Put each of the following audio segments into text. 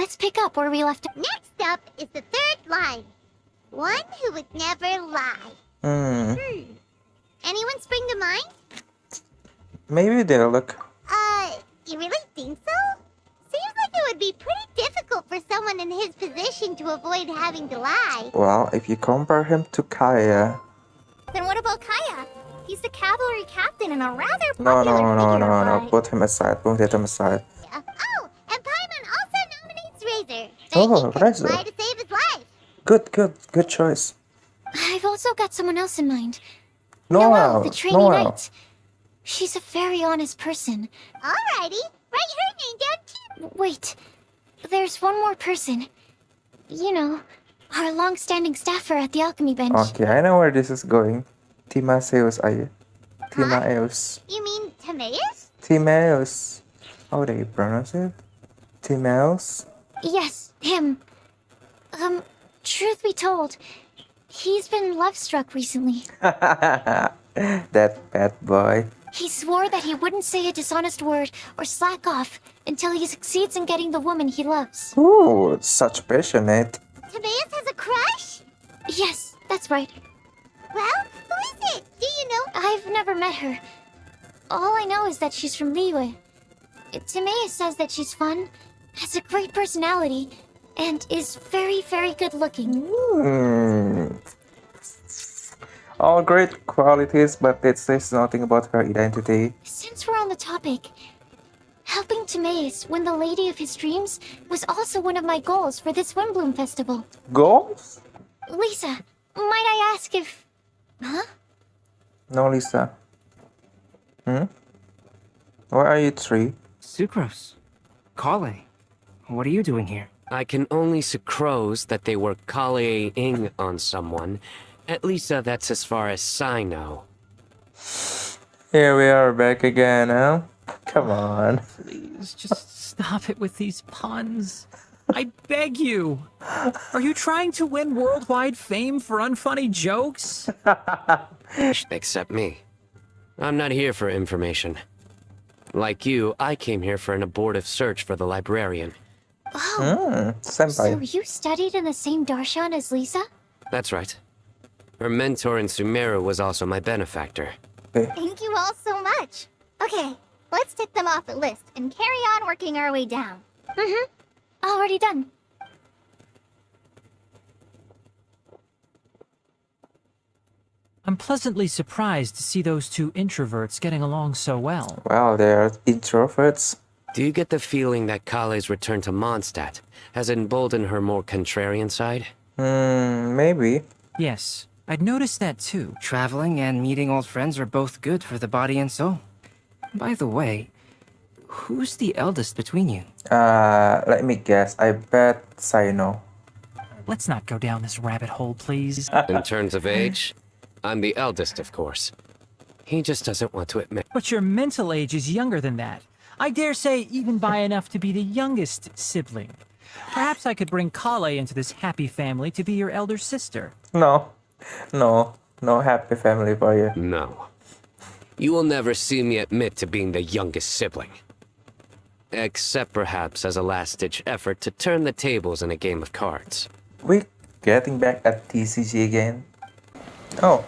let's pick up where we left. Next up is the third line. One who would never lie. Anyone spring to mind? Maybe they'll look. You really think so? Seems like it would be pretty difficult for someone in his position to avoid having to lie. Well, if you compare him to Kaya. Then what about Kaya? He's the cavalry captain and a rather No, popular figure. Put him aside. Put him aside. Oh, and Paimon also nominates Razor. Oh, They Razor. lie to save his life. Good choice. I've also got someone else in mind. Noelle, the trainee knight. She's a very honest person. Alrighty, write her name down too. Wait, there's one more person. You know, our long-standing staffer at the alchemy bench. Okay, I know where this is going. Timaeus, aye. Timaeus. You mean Timaeus? Timaeus. How do you pronounce it? Timaeus? Yes, him. Truth be told, he's been love-struck recently. That bad boy. He swore that he wouldn't say a dishonest word or slack off until he succeeds in getting the woman he loves. Ooh, such passionate. Timaeus has a crush? Yes, that's right. Well, who is it? Do you know? I've never met her. All I know is that she's from Liyue. Timaeus says that she's fun, has a great personality, and is very, very good looking. All great qualities, but it says nothing about her identity. Since we're on the topic, helping Timaeus win the lady of his dreams was also one of my goals for this Windblume festival. Goals? Lisa, might I ask if... Huh? No, Lisa. Where are you three? Sucrose. Kale. What are you doing here? I can only sucrose that they were Kale-ing on someone. At least that's as far as I know. Here we are back again, huh? Come on. Please, just stop it with these puns. I beg you. Are you trying to win worldwide fame for unfunny jokes? Except me. I'm not here for information. Like you, I came here for an abortive search for the librarian. Oh, Senpai. so you studied in the same darshan as Lisa? That's right. Her mentor in Sumeru was also my benefactor. Thank you all so much. Okay, let's tick them off the list and carry on working our way down. Already done. I'm pleasantly surprised to see those two introverts getting along so well. Well, they're introverts. Do you get the feeling that Kale's return to Mondstadt has emboldened her more contrarian side? Maybe. Yes, I'd noticed that too. Traveling and meeting old friends are both good for the body and soul. By the way, who's the eldest between you? Let me guess. I bet Saino. Let's not go down this rabbit hole, please. In terms of age, I'm the eldest, of course. He just doesn't want to admit. But your mental age is younger than that. I dare say even by enough to be the youngest sibling. Perhaps I could bring Kale into this happy family to be your elder sister. No happy family for you. No. You will never see me admit to being the youngest sibling. Except perhaps as a last-ditch effort to turn the tables in a game of cards. We getting back at TCG again. Oh,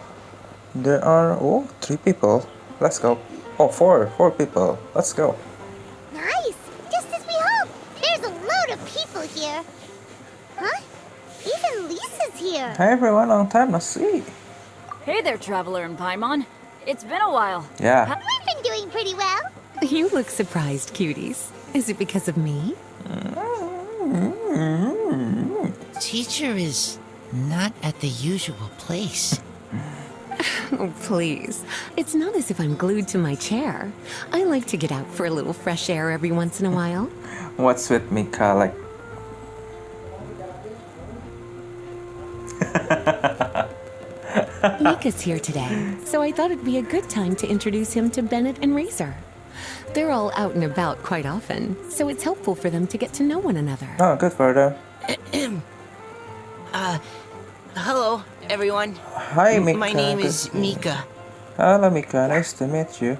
there are 3 people. Let's go. Oh, four people. Let's go. Nice! Just as we hoped! There's a load of people here. Huh? Even Lisa's here. Hi everyone, long time no see. Hey there, Traveler and Paimon. It's been a while. Yeah. We've been doing pretty well. You look surprised, cuties. Is it because of me? Teacher is not at the usual place. Oh, please. It's not as if I'm glued to my chair. I like to get out for a little fresh air every once in a while. What's with Mika like? Mika's here today, so I thought it'd be a good time to introduce him to Bennett and Razor. They're all out and about quite often, so it's helpful for them to get to know one another. Oh, good for them. Hello, everyone. Hi, Mika. My name is Mika. Hello, Mika. Nice to meet you.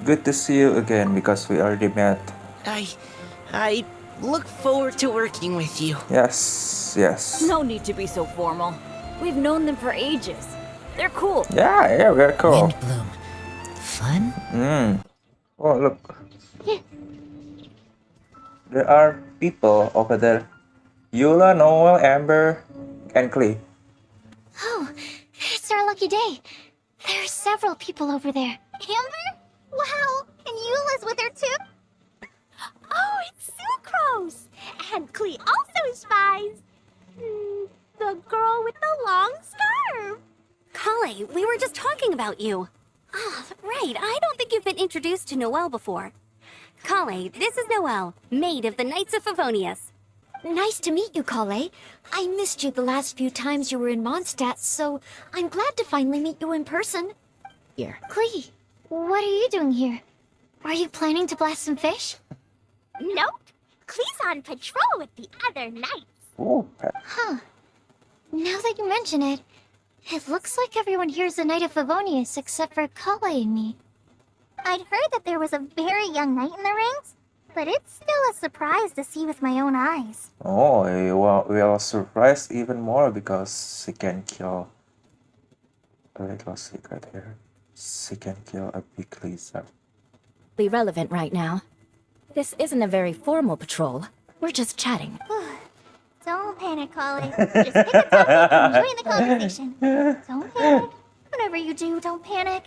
Good to see you again because we already met. I Look forward to working with you. Yes, yes. No need to be so formal. We've known them for ages. They're cool. Yeah, we're cool. Windblume. Fun? Oh, look. There are people over there. Eula, Noel, Amber, and Klee. Oh, it's our lucky day. There are several people over there. Amber? Wow, and Eula's with her too? Oh, it's Sucrose! And Klee also spies. The girl with the long scarf. Kale, we were just talking about you. Ah, right. I don't think you've been introduced to Noelle before. Kale, this is Noelle, maid of the Knights of Favonius. Nice to meet you, Kale. I missed you the last few times you were in Mondstadt, so I'm glad to finally meet you in person. Here. Klee, what are you doing here? Are you planning to blast some fish? Nope. Klee's on patrol with the other knights. Oh, Huh. Now that you mention it, it looks like everyone here is a Knight of Favonius except for Kale and me. I'd heard that there was a very young knight in the ranks, but it's still a surprise to see with my own eyes. oh, we are surprised even more because she can kill a little secret here. She can kill a big lizard. Be relevant right now. This isn't a very formal patrol. We're just chatting. Don't panic, Kale. Just pick a topic and join the conversation. Don't panic. Whatever you do, don't panic.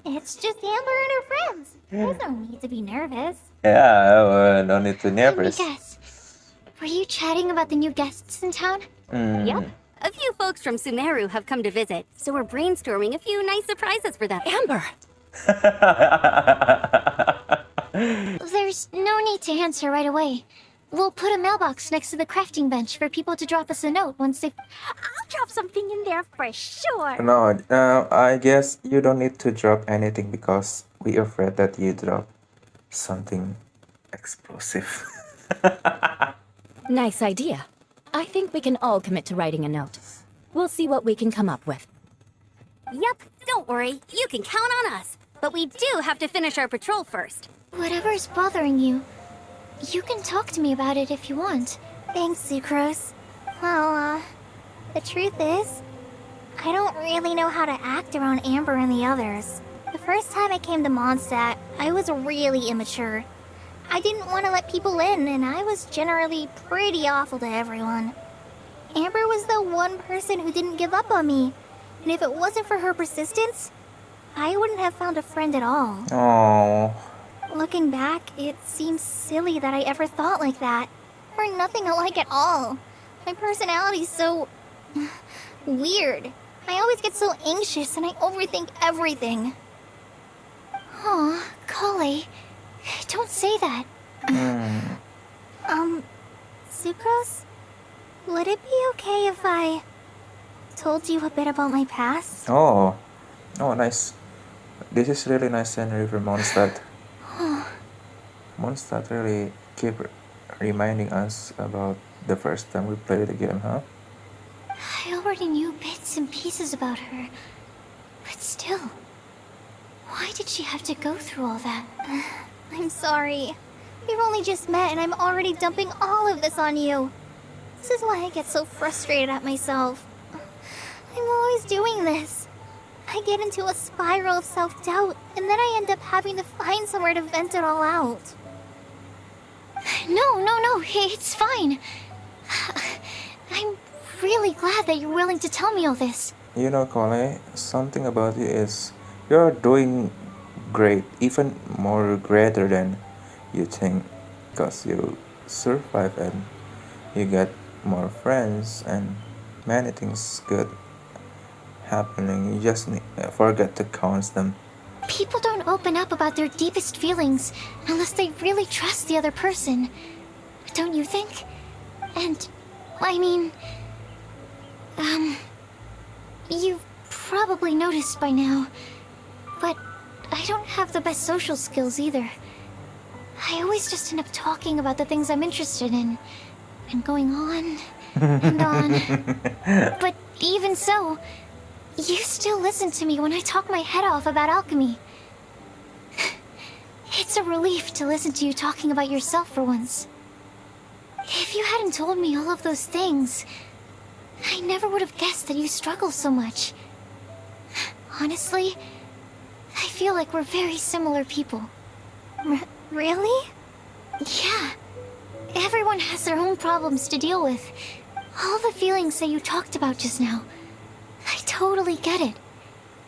It's just Amber and her friends. There's no need to be nervous. Yeah, no need to Let me nervous. guess. Were you chatting about the new guests in town? Yep. A few folks from Sumeru have come to visit, so we're brainstorming a few nice surprises for them. Amber! There's no need to answer right away. We'll put a mailbox next to the crafting bench for people to drop us a note once they... I'll drop something in there for sure. No, I guess you don't need to drop anything because we're afraid that you drop something explosive. Nice idea. I think we can all commit to writing a note. We'll see what we can come up with. Yep, don't worry. You can count on us. But we do have to finish our patrol first. Whatever's bothering you, you can talk to me about it if you want. Thanks, Sucrose. Well, the truth is, I don't really know how to act around Amber and the others. The first time I came to Mondstadt, I was really immature. I didn't want to let people in, and I was generally pretty awful to everyone. Amber was the one person who didn't give up on me, and if it wasn't for her persistence, I wouldn't have found a friend at all. Oh, Looking back, it seems silly that I ever thought like that. We're nothing alike at all. My personality's so... weird. I always get so anxious and I overthink everything. Aw, Kale, don't say that. Sucrose? Would it be okay if I told you a bit about my past? oh, nice. This is really nice scenery for Mondstadt. Mondstadt really keep reminding us about the first time we played the game, huh? I already knew bits and pieces about her. But still, why did she have to go through all that? I'm sorry. We've only just met and I'm already dumping all of this on you. This is why I get so frustrated at myself. I'm always doing this. I get into a spiral of self-doubt, and then I end up having to find somewhere to vent it all out. No, it's fine. I'm really glad that you're willing to tell me all this. You know, Kale, something about you is you're doing great, even more greater than you think, because you survive and you get more friends and many things good happening. You just forget to count them. People don't open up about their deepest feelings unless they really trust the other person. Don't you think? And, I mean... You've probably noticed by now, but I don't have the best social skills either. I always just end up talking about the things I'm interested in, and going on and on. But even so, you still listen to me when I talk my head off about alchemy. It's a relief to listen to you talking about yourself for once. If you hadn't told me all of those things, I never would have guessed that you struggle so much. Honestly, I feel like we're very similar people. Really? Yeah. Everyone has their own problems to deal with. All the feelings that you talked about just now. I totally get it.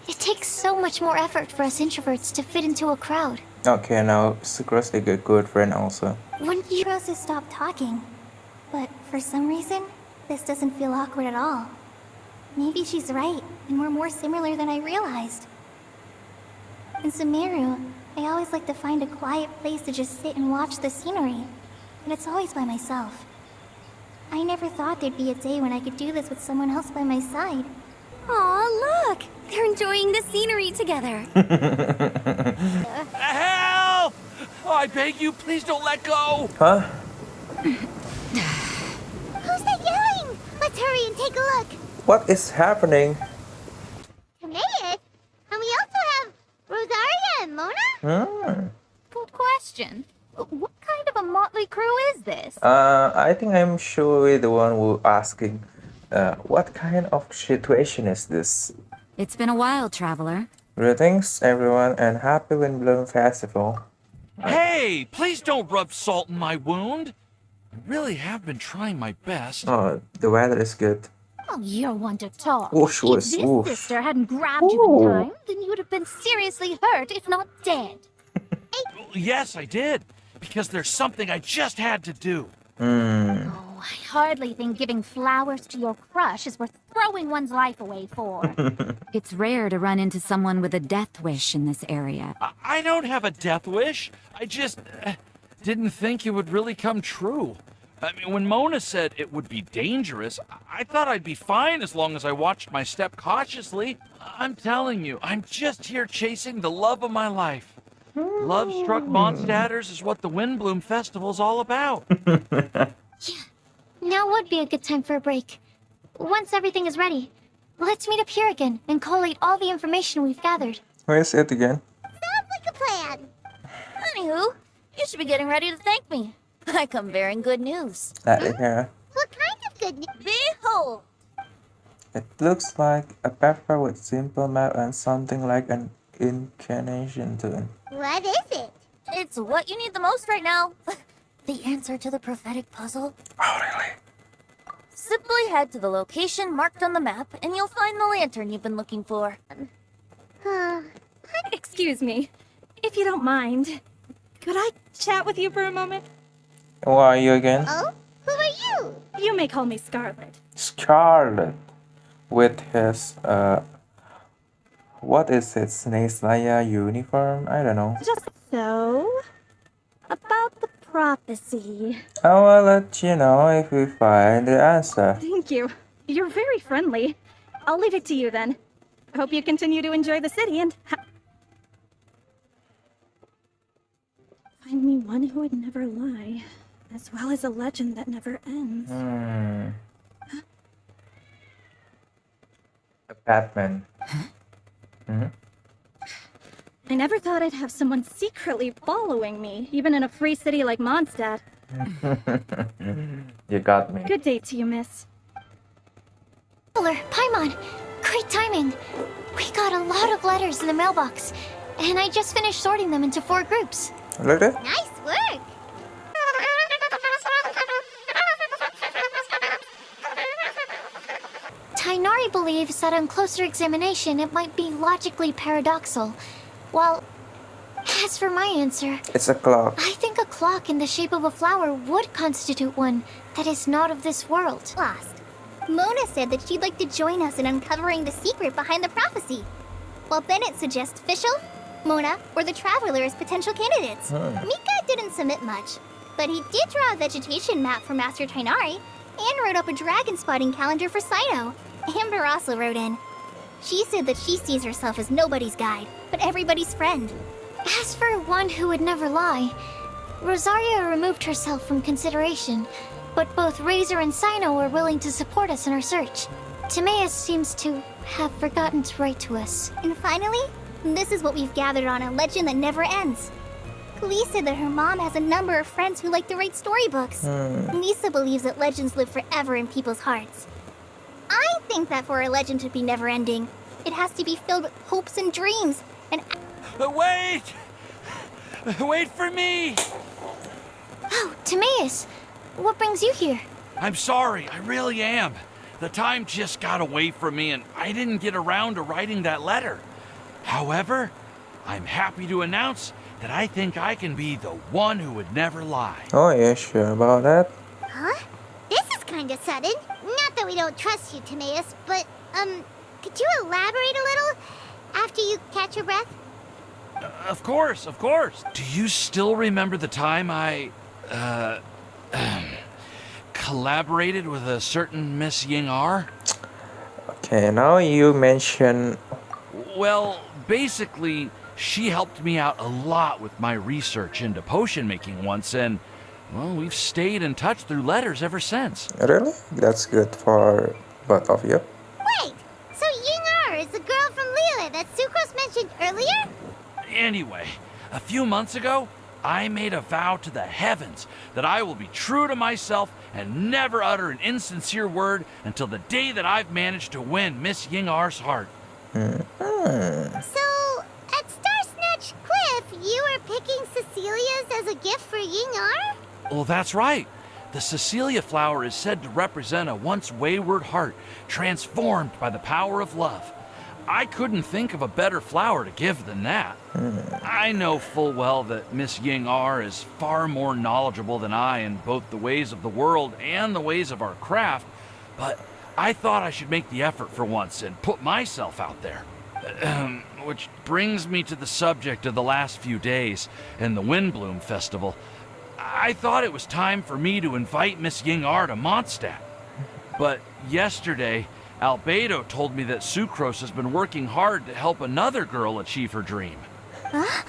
It takes so much more effort for us introverts to fit into a crowd. Okay, now Sucrose is a good friend also. When you... Rose has stopped talking. But for some reason, this doesn't feel awkward at all. Maybe she's right, and we're more similar than I realized. In Sumeru, I always like to find a quiet place to just sit and watch the scenery. And it's always by myself. I never thought there'd be a day when I could do this with someone else by my side. Aw, look! They're enjoying the scenery together. Help! Oh, I beg you, please don't let go! Huh? Who's that yelling? Let's hurry and take a look. What is happening? Timaeus? And we also have Rosaria and Mona? Good question. What kind of a motley crew is this? I think I'm sure we're the one who asking, what kind of situation is this? It's been a while, traveler. Greetings, everyone, and happy Windblume Festival. Hey, please don't rub salt in my wound. I really have been trying my best. Oh, the weather is good. Oh, you're one to talk. Whoosh, If whoosh, this whoosh. sister hadn't grabbed you in time, then you would have been seriously hurt, if not dead. Yes, I did. Because there's something I just had to do. Oh, I hardly think giving flowers to your crush is worth throwing one's life away for. It's rare to run into someone with a death wish in this area. I don't have a death wish. I just didn't think it would really come true. I mean, when Mona said it would be dangerous, I thought I'd be fine as long as I watched my step cautiously. I'm telling you, I'm just here chasing the love of my life. Love-struck Mondstadters is what the Windblume Festival's all about. Now would be a good time for a break. Once everything is ready, let's meet up here again and collate all the information we've gathered. Where is it again? Sounds like a plan. Anywho, you should be getting ready to thank me. I come bearing good news. Here. What kind of good news? Behold! It looks like a pepper with simple map and something like an incarnation tune. What is it? It's what you need the most right now. The answer to the prophetic puzzle. Oh, really? Simply head to the location marked on the map, and you'll find the lantern you've been looking for. Excuse me, if you don't mind, could I chat with you for a moment? Who are you again? Oh? Who are you? You may call me Scarlet. Scarlet. With his, what is it? Snake Slayer uniform? I don't know. Just so, about the prophecy. I will let you know if we find the answer. Thank you. You're very friendly. I'll leave it to you then. Hope you continue to enjoy the city and find me one who would never lie, as well as a legend that never ends. A Batman. I never thought I'd have someone secretly following me, even in a free city like Mondstadt. You got me. Good day to you, miss. Paimon, great timing. We got a lot of letters in the mailbox, and I just finished sorting them into 4 groups. Look at it. Nice work. Tainari believes that on closer examination it might be logically paradoxal, while as for my answer, It's a clock. I think a clock in the shape of a flower would constitute one that is not of this world. Lost. Mona said that she'd like to join us in uncovering the secret behind the prophecy, while Bennett suggests Fischl, Mona, or the Traveler as potential candidates. Mika didn't submit much, but he did draw a vegetation map for Master Tainari and wrote up a dragon spotting calendar for Sino. Amber also wrote in. She said that she sees herself as nobody's guide, but everybody's friend. As for one who would never lie, Rosaria removed herself from consideration, but both Razor and Sino were willing to support us in our search. Timaeus seems to have forgotten to write to us. And finally, this is what we've gathered on a legend that never ends. Klee said that her mom has a number of friends who like to write storybooks. Lisa believes that legends live forever in people's hearts. I think that for a legend to be never-ending, it has to be filled with hopes and dreams, and... Wait! Wait for me! Oh, Timaeus! What brings you here? I'm sorry, I really am. The time just got away from me and I didn't get around to writing that letter. However, I'm happy to announce that I think I can be the one who would never lie. Oh, yeah, sure about that. Huh? This is kind of sudden. Not that we don't trust you, Timaeus, but, could you elaborate a little after you catch your breath? Of course, of course. Do you still remember the time I, collaborated with a certain Miss Ying-ar? Okay, now you mention... Well, basically, she helped me out a lot with my research into potion making once, and, well, we've stayed in touch through letters ever since. Really? That's good for both of you. Wait, so Ying-ar is the girl from Liyue that Sucrose mentioned earlier? Anyway, a few months ago, I made a vow to the heavens that I will be true to myself and never utter an insincere word until the day that I've managed to win Miss Ying-ar's heart. So, at Starsnatch Cliff, you were picking Cecilia's as a gift for Ying-ar? Well, that's right. The Cecilia flower is said to represent a once wayward heart transformed by the power of love. I couldn't think of a better flower to give than that. I know full well that Miss Ying-ar is far more knowledgeable than I in both the ways of the world and the ways of our craft, but I thought I should make the effort for once and put myself out there. Which brings me to the subject of the last few days and the Windblume Festival. I thought it was time for me to invite Miss Ying-ar to Mondstadt. But yesterday, Albedo told me that Sucrose has been working hard to help another girl achieve her dream. Huh?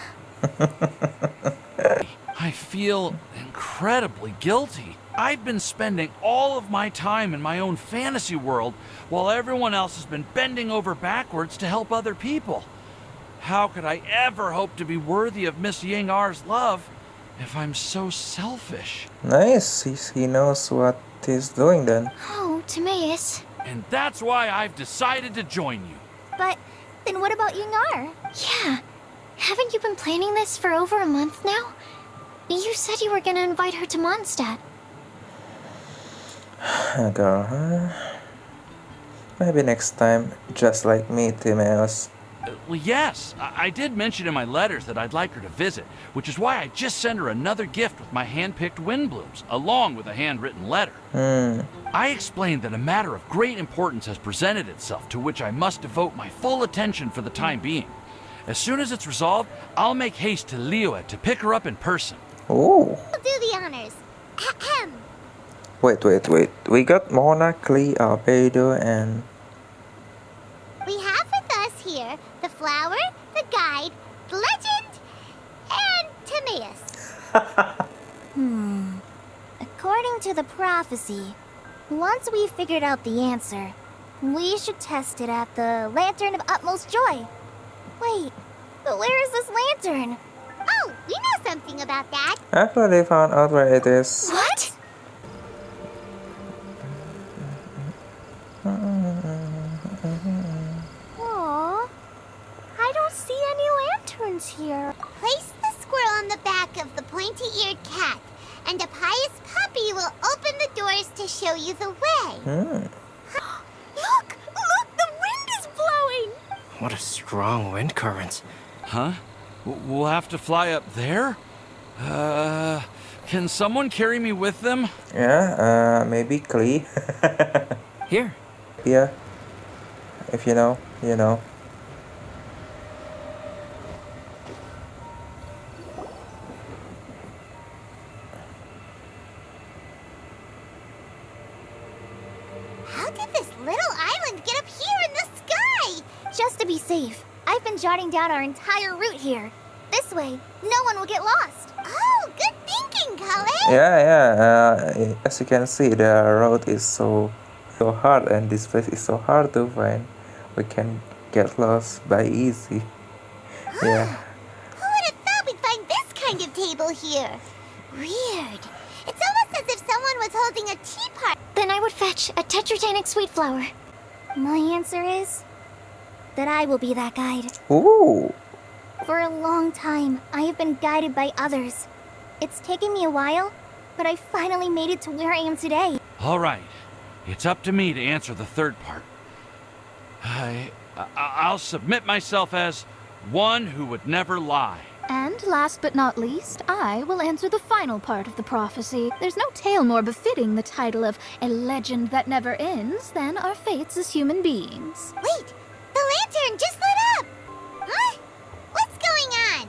I feel incredibly guilty. I've been spending all of my time in my own fantasy world while everyone else has been bending over backwards to help other people. How could I ever hope to be worthy of Miss Ying-ar's love if I'm so selfish? Nice, he knows what he's doing then. Oh, Timaeus. And that's why I've decided to join you. But then what about Ying-ar? Yeah. Haven't you been planning this for over a month now? You said you were gonna invite her to Mondstadt. Girl, huh? Maybe next time, just like me, Timaeus. Well, yes, I did mention in my letters that I'd like her to visit, which is why I just sent her another gift with my hand-picked Windblooms, along with a handwritten letter. I explained that a matter of great importance has presented itself to which I must devote my full attention for the time being. As soon as it's resolved, I'll make haste to Liyue to pick her up in person. Oh. I'll do the honors. Ahem. Wait. We got Mona, Klee, Albedo, and... We have with us here the flower, the guide, the legend, and Timaeus. According to the prophecy, once we've figured out the answer, we should test it at the Lantern of Utmost Joy. Wait, but where is this lantern? Oh, we know something about that. I've already found out where it is. What? Aww, I don't see any lanterns here. Place the squirrel on the back of the pointy-eared cat, and a pious puppy will open the doors to show you the way. Look, the wind is blowing. What a strong wind current. Huh? We'll have to fly up there? Can someone carry me with them? Yeah, maybe Klee. Here. Yeah. If you know, you know. How did this little island get up here in the sky? Just to be safe, I've been jotting down our entire route here. This way, no one will get lost. Oh, good thinking, Cullen. Yeah. As you can see, the road is so hard, and this place is so hard to find. We can get lost by easy. Yeah. Who would have thought we'd find this kind of here. Weird. It's almost as if someone was holding a tea party. Then I would fetch a Tetratanic sweet flower. My answer is that I will be that guide. Ooh. For a long time, I have been guided by others. It's taken me a while, but I finally made it to where I am today. All right. It's up to me to answer the third part. I'll submit myself as one who would never lie. And last but not least, I will answer the final part of the prophecy. There's no tale more befitting the title of a legend that never ends than our fates as human beings. Wait! The lantern just lit up! Huh? What's going on?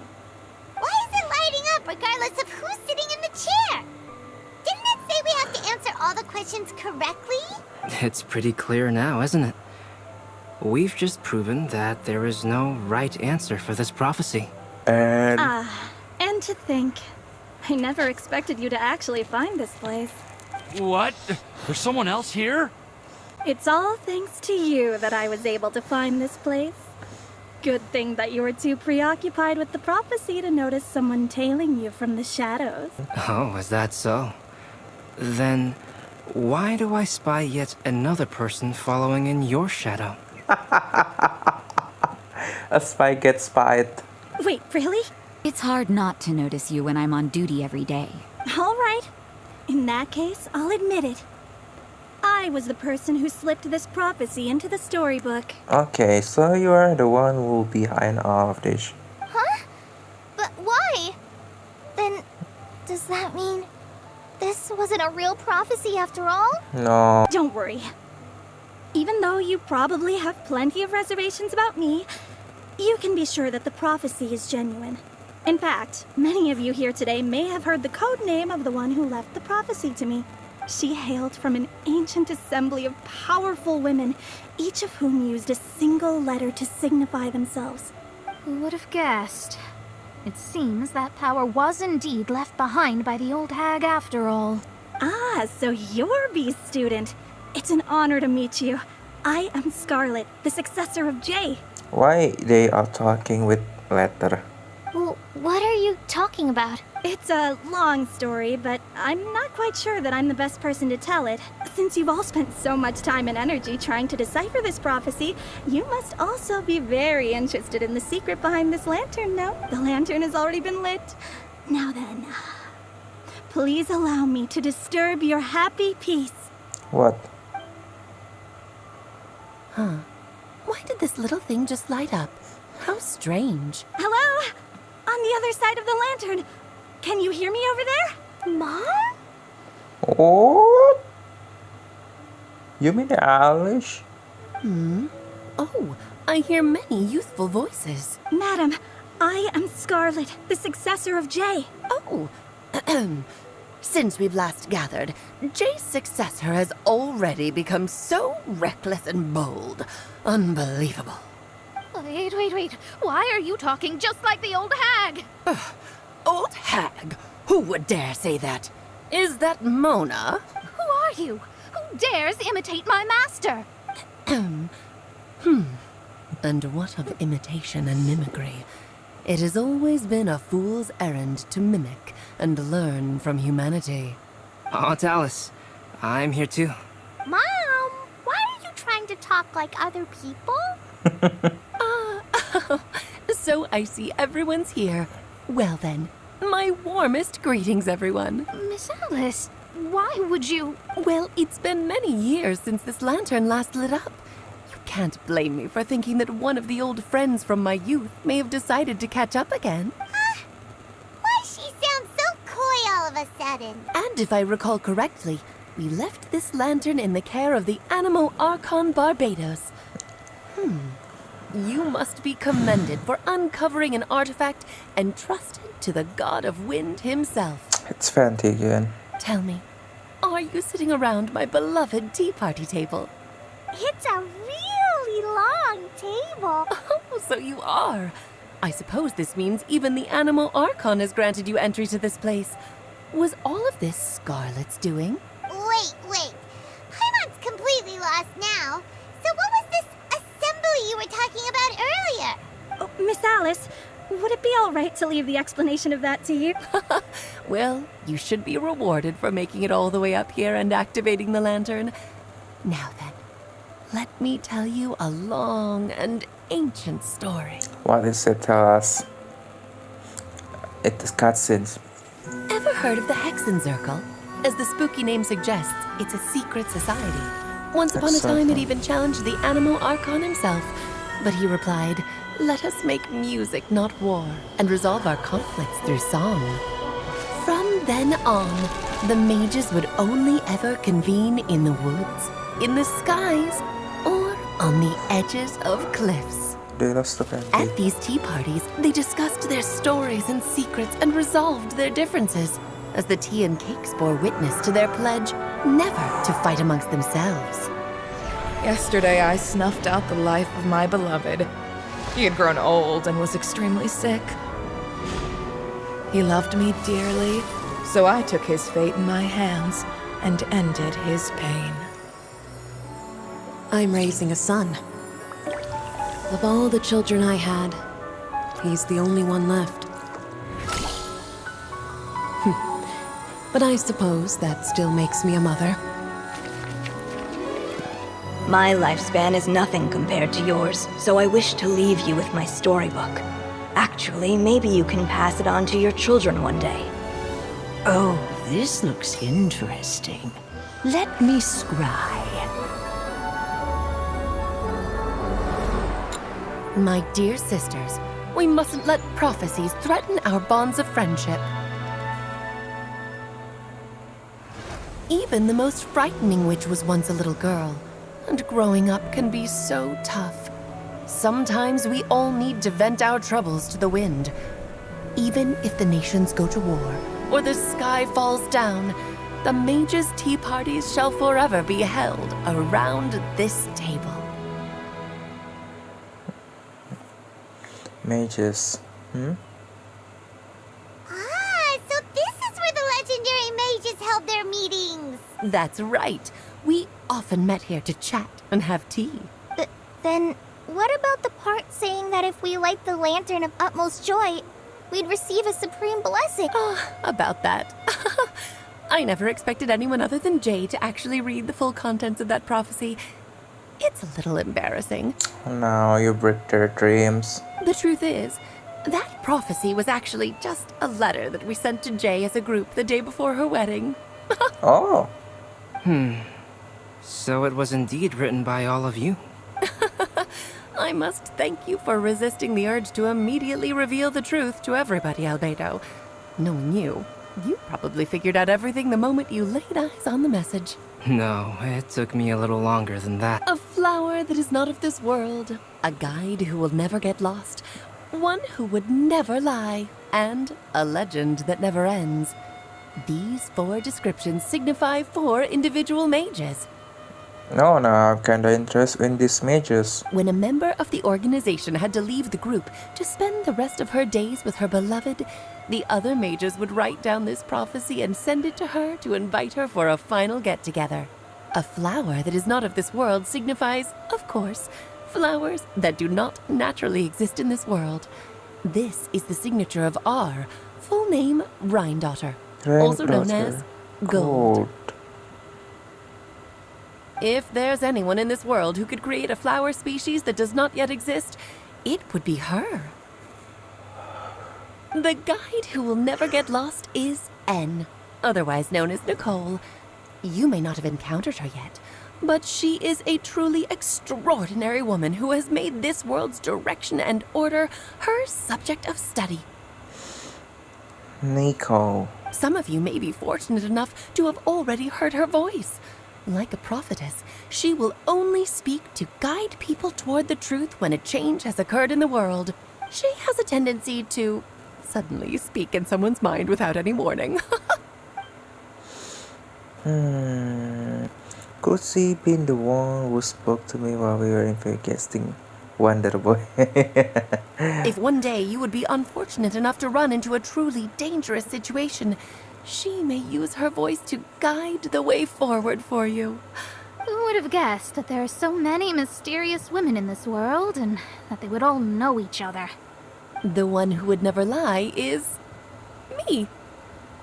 Why is it lighting up regardless of who's sitting in the chair? Didn't it say we have to answer all the questions correctly? It's pretty clear now, isn't it? We've just proven that there is no right answer for this prophecy. And And to think, I never expected you to actually find this place. What? There's someone else here? It's all thanks to you that I was able to find this place. Good thing that you were too preoccupied with the prophecy to notice someone tailing you from the shadows. Oh, is that so? Then why do I spy yet another person following in your shadow? a spy gets spied. Wait, really? It's hard not to notice you when I'm on duty every day. All right. In that case, I'll admit it. I was the person who slipped this prophecy into the storybook. Okay, so you are the one who will behind all of this. Huh? But why? Then, does that mean this wasn't a real prophecy after all? No. Don't worry. Even though you probably have plenty of reservations about me, you can be sure that the prophecy is genuine. In fact, many of you here today may have heard the code name of the one who left the prophecy to me. She hailed from an ancient assembly of powerful women, each of whom used a single letter to signify themselves. Who would have guessed? It seems that power was indeed left behind by the old hag after all. Ah, so you're Beast student. It's an honor to meet you. I am Scarlet, the successor of Jay. Why they are talking with letter? Well, what are you talking about? It's a long story, but I'm not quite sure that I'm the best person to tell it. Since you've all spent so much time and energy trying to decipher this prophecy, you must also be very interested in the secret behind this lantern, no? The lantern has already been lit. Now then, please allow me to disturb your happy peace. What? Huh. Why did this little thing just light up? How strange. Hello? On the other side of the lantern. Can you hear me over there? Mom? What? You mean Alice? Oh, I hear many youthful voices. Madam, I am Scarlet, the successor of Jay. Oh, since we've last gathered, Jay's successor has already become so reckless and bold. Unbelievable. Wait. Why are you talking just like the old hag? Old hag? Who would dare say that? Is that Mona? Who are you? Who dares imitate my master? And what of imitation and mimicry? It has always been a fool's errand to mimic and learn from humanity. Aunt Alice, I'm here too. Mom, why are you trying to talk like other people? So I see everyone's here. Well then, my warmest greetings, everyone. Miss Alice, why would you... Well, it's been many years since this lantern last lit up. You can't blame me for thinking that one of the old friends from my youth may have decided to catch up again. Why does she sound so coy all of a sudden? And if I recall correctly, we left this lantern in the care of the Animo Archon Barbados. You must be commended for uncovering an artifact entrusted to the god of wind himself. It's Fenty again. Tell me, are you sitting around my beloved tea party table? It's a really long table. Oh, so you are. I suppose this means even the Animo Archon has granted you entry to this place. Was all of this Scarlet's doing? Wait. Paimon's completely lost now. So what was this assembly you were talking about earlier? Oh, Miss Alice, Would it be alright to leave the explanation of that to you? Well, you should be rewarded for making it all the way up here and activating the lantern. Now then, let me tell you a long and ancient story. What is it? Tell us. It is cutscenes. Ever heard of the Hexenzirkel? As the spooky name suggests, it's a secret society. Once upon a time, it even challenged the animal Archon himself. But he replied, "Let us make music, not war, and resolve our conflicts through song." From then on, the mages would only ever convene in the woods, in the skies, or on the edges of cliffs. They lost the candy. At these tea parties, they discussed their stories and secrets and resolved their differences, as the tea and cakes bore witness to their pledge never to fight amongst themselves. Yesterday, I snuffed out the life of my beloved. He had grown old and was extremely sick. He loved me dearly, so I took his fate in my hands and ended his pain. I'm raising a son. Of all the children I had, he's the only one left. But I suppose that still makes me a mother. My lifespan is nothing compared to yours, so I wish to leave you with my storybook. Actually, maybe you can pass it on to your children one day. Oh, this looks interesting. Let me scry. My dear sisters, we mustn't let prophecies threaten our bonds of friendship. Even the most frightening witch was once a little girl, and growing up can be so tough. Sometimes we all need to vent our troubles to the wind. Even if the nations go to war, or the sky falls down, the mages' tea parties shall forever be held around this table. Mages. Ah, so this is where the legendary mages held their meetings. That's right. We often met here to chat and have tea. Then, what about the part saying that if we light the lantern of utmost joy, we'd receive a supreme blessing? About that. I never expected anyone other than Jay to actually read the full contents of that prophecy. It's a little embarrassing. Now you break their dreams. The truth is, that prophecy was actually just a letter that we sent to Jay as a group the day before her wedding. Oh. So it was indeed written by all of you. I must thank you for resisting the urge to immediately reveal the truth to everybody, Albedo. Knowing you, you probably figured out everything the moment you laid eyes on the message. No, it took me a little longer than that. A flower that is not of this world, a guide who will never get lost, one who would never lie, and a legend that never ends. These 4 descriptions signify 4 individual mages. No, I'm kinda interested in these mages. When a member of the organization had to leave the group to spend the rest of her days with her beloved, the other mages would write down this prophecy and send it to her to invite her for a final get-together. A flower that is not of this world signifies, of course, flowers that do not naturally exist in this world. This is the signature of our full name, Rhine-daughter, also known as Gold. If there's anyone in this world who could create a flower species that does not yet exist, it would be her. The guide who will never get lost is N, otherwise known as Nicole. You may not have encountered her yet, but she is a truly extraordinary woman who has made this world's direction and order her subject of study. Nico. Some of you may be fortunate enough to have already heard her voice. Like a prophetess, she will only speak to guide people toward the truth when a change has occurred in the world. She has a tendency to suddenly speak in someone's mind without any warning. Could she be the one who spoke to me while we were investigating Wonder Boy? If one day you would be unfortunate enough to run into a truly dangerous situation, she may use her voice to guide the way forward for you. Who would have guessed that there are so many mysterious women in this world, and that they would all know each other? The one who would never lie is me.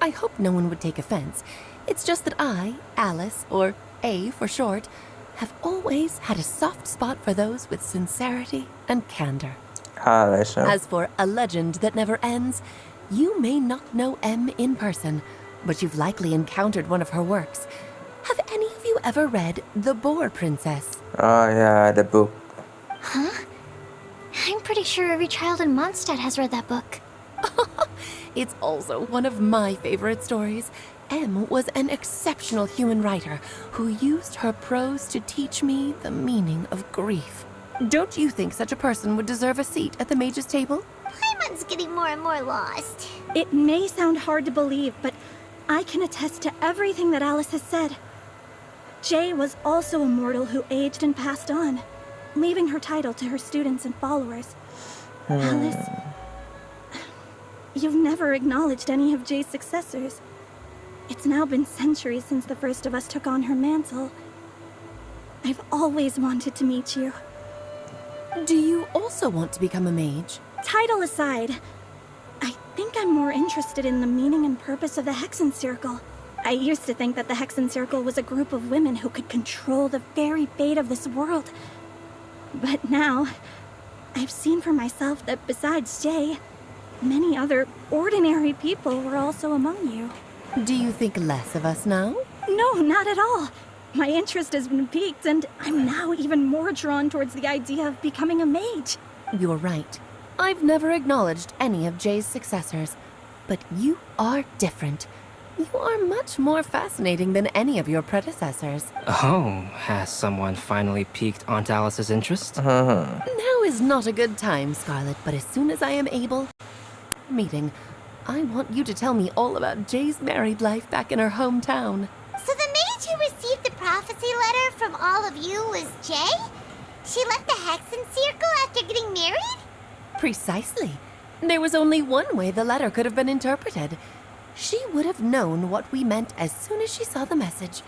I hope no one would take offense. It's just that I, Alice, or A for short, have always had a soft spot for those with sincerity and candor. Alice. As for A Legend That Never Ends, you may not know M in person, but you've likely encountered one of her works. Have any of you ever read The Boar Princess? Oh yeah, the book. Huh? I'm pretty sure every child in Mondstadt has read that book. It's also one of my favorite stories. M was an exceptional human writer who used her prose to teach me the meaning of grief. Don't you think such a person would deserve a seat at the mage's table? Paimon's getting more and more lost. It may sound hard to believe, but I can attest to everything that Alice has said. Jay was also a mortal who aged and passed on, leaving her title to her students and followers. Alice, you've never acknowledged any of Jay's successors. It's now been centuries since the first of us took on her mantle. I've always wanted to meet you. Do you also want to become a mage? Title aside, I think I'm more interested in the meaning and purpose of the Hexen Circle. I used to think that the Hexen Circle was a group of women who could control the very fate of this world. But now, I've seen for myself that besides Jay, many other ordinary people were also among you. Do you think less of us now? No, not at all. My interest has been piqued, and I'm now even more drawn towards the idea of becoming a mage. You're right. I've never acknowledged any of Jay's successors, but you are different. You are much more fascinating than any of your predecessors. Oh, has someone finally piqued Aunt Alice's interest? Now is not a good time, Scarlet, but as soon as I am able... Meeting, I want you to tell me all about Jay's married life back in her hometown. So the mage who received the prophecy letter from all of you was Jay? She left the Hexen Circle after getting married? Precisely. There was only one way the letter could have been interpreted. She would have known what we meant as soon as she saw the message.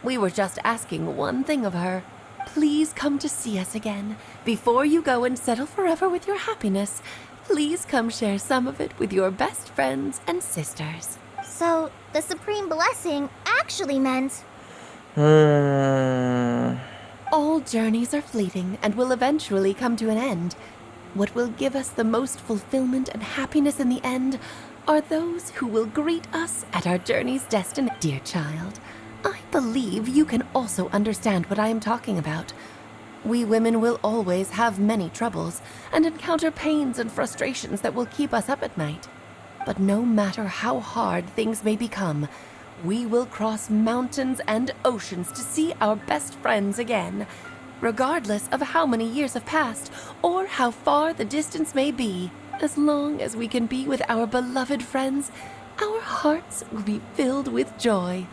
We were just asking one thing of her. Please come to see us again. Before you go and settle forever with your happiness, please come share some of it with your best friends and sisters. So, the Supreme Blessing actually meant... All journeys are fleeting and will eventually come to an end. What will give us the most fulfillment and happiness in the end are those who will greet us at our journey's destiny. Dear child, I believe you can also understand what I am talking about. We women will always have many troubles and encounter pains and frustrations that will keep us up at night. But no matter how hard things may become, we will cross mountains and oceans to see our best friends again. Regardless of how many years have passed or how far the distance may be, as long as we can be with our beloved friends, our hearts will be filled with joy.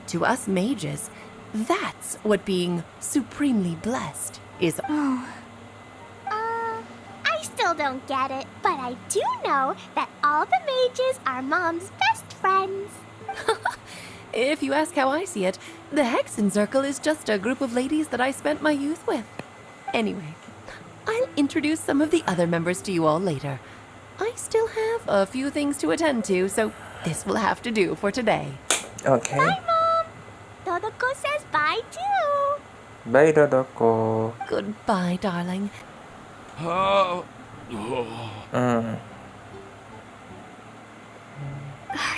To us mages, that's what being supremely blessed is. I still don't get it, but I do know that all the mages are Mom's best friends. If you ask how I see it, the Hexen Circle is just a group of ladies that I spent my youth with. Anyway, I'll introduce some of the other members to you all later. I still have a few things to attend to, so this will have to do for today. Okay. Bye, Mom! Dodoko says bye, too! Bye, Dodoko. Goodbye, darling. Are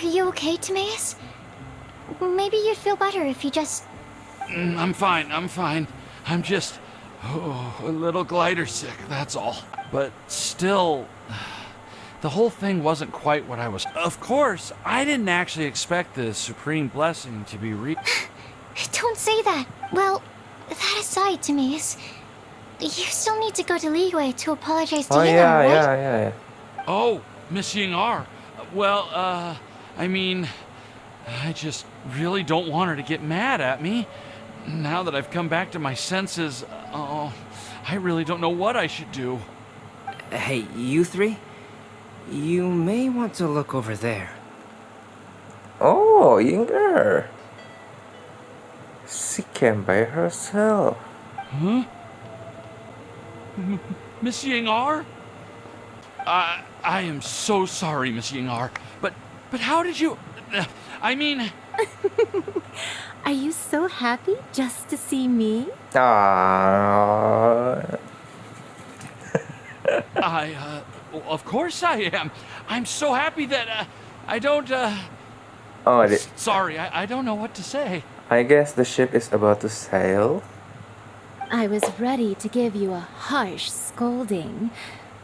you okay, Timaeus? Maybe you'd feel better if you just... I'm fine. I'm just a little glider sick, that's all. But still, the whole thing wasn't quite what I was... Of course, I didn't actually expect the Supreme Blessing to be Don't say that. Well, that aside, Timaeus, you still need to go to Liyue to apologize to Hina, right? Yeah. Oh, Miss Ying-R. Well, I mean, I just really don't want her to get mad at me. Now that I've come back to my senses, I really don't know what I should do. Hey, you three? You may want to look over there. Oh, Yinger. She came by herself. Huh? Miss Ying-R? I am so sorry, Miss Yingar, but how did you... I mean... Are you so happy just to see me? Aww. Well, of course I am. I'm so happy that, I don't, Oh, Sorry, I don't know what to say. I guess the ship is about to sail. I was ready to give you a harsh scolding,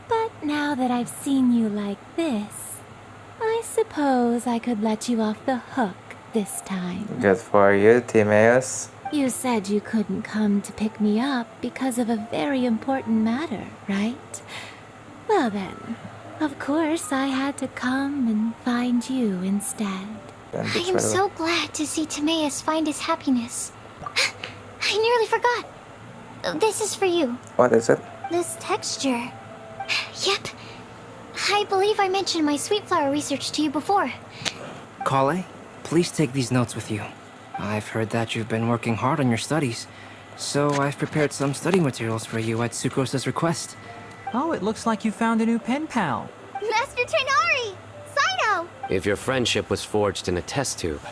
but now that I've seen you like this, I suppose I could let you off the hook this time. Good for you, Timaeus. You said you couldn't come to pick me up because of a very important matter, right? Well then, of course I had to come and find you instead. I am so glad to see Timaeus find his happiness. I nearly forgot. This is for you. What is it? This texture. Yep. I believe I mentioned my sweet flower research to you before. Kale, please take these notes with you. I've heard that you've been working hard on your studies, so I've prepared some study materials for you at Sucrose's request. Oh, it looks like you found a new pen pal. Master Tainari! Sino! If your friendship was forged in a test tube,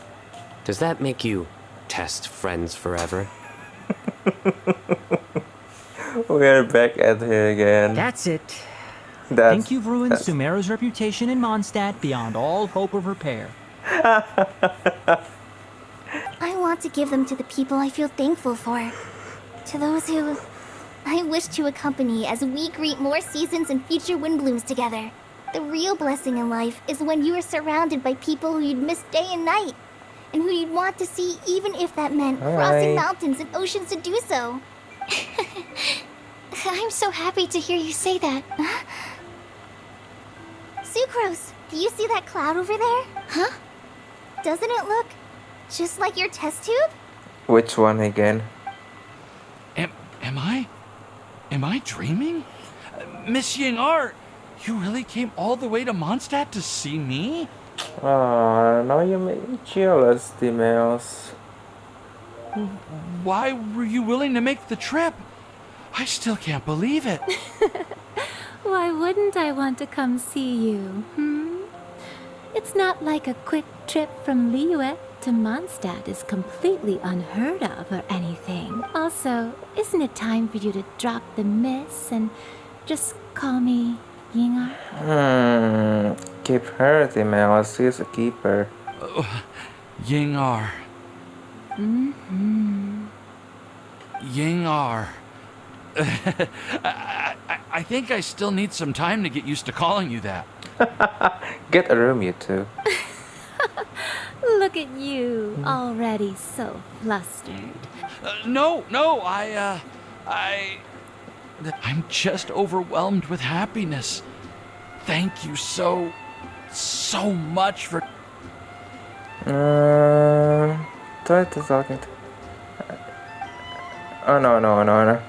does that make you test friends forever? We're back at here again. That's it. Think you've ruined Sumeru's reputation in Mondstadt beyond all hope of repair. I want to give them to the people I feel thankful for. To those who I wish to accompany as we greet more seasons and future Windblooms together. The real blessing in life is when you are surrounded by people who you'd miss day and night, and who you'd want to see even if that meant crossing mountains and oceans to do so. I'm so happy to hear you say that. Sucrose, do you see that cloud over there? Huh? Doesn't it look just like your test tube? Which one again? Am I dreaming? Miss Yingar, you really came all the way to Mondstadt to see me? Oh, now you make me jealous, Timaeus. Why were you willing to make the trip? I still can't believe it. Why wouldn't I want to come see you, It's not like a quick trip from Liyue to Mondstadt is completely unheard of or anything. Also, isn't it time for you to drop the miss and just call me Yingar? Keep her, Timaeus. She's a keeper. Yingar. Yingar. I think I still need some time to get used to calling you that. Get a room, you two. Look at you, already so flustered. No, I'm just overwhelmed with happiness. Thank you so much for... Try to talk it. Oh, no.